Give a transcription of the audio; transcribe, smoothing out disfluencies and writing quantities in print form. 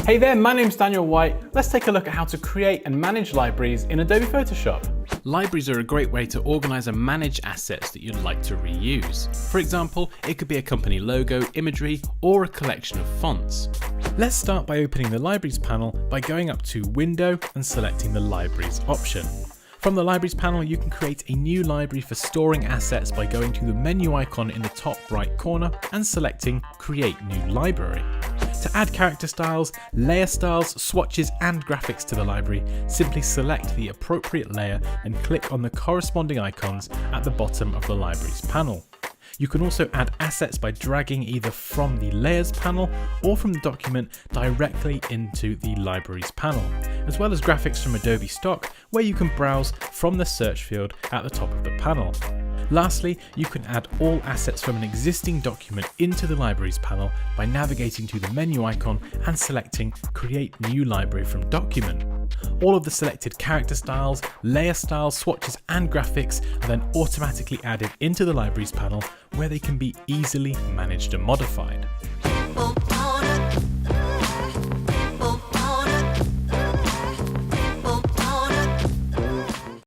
Hey there, my name's Daniel White. Let's take a look at how to create and manage libraries in Adobe Photoshop. Libraries are a great way to organize and manage assets that you'd like to reuse. For example, it could be a company logo, imagery, or a collection of fonts. Let's start by opening the Libraries panel by going up to Window and selecting the Libraries option. From the Libraries panel, you can create a new library for storing assets by going to the menu icon in the top right corner and selecting Create New Library. To add character styles, layer styles, swatches and graphics to the library, simply select the appropriate layer and click on the corresponding icons at the bottom of the Libraries panel. You can also add assets by dragging either from the Layers panel or from the document directly into the Libraries panel, as well as graphics from Adobe Stock, where you can browse from the search field at the top of the panel. Lastly, you can add all assets from an existing document into the Libraries panel by navigating to the menu icon and selecting Create New Library from Document. All of the selected character styles, layer styles, swatches and graphics are then automatically added into the Libraries panel, where they can be easily managed and modified.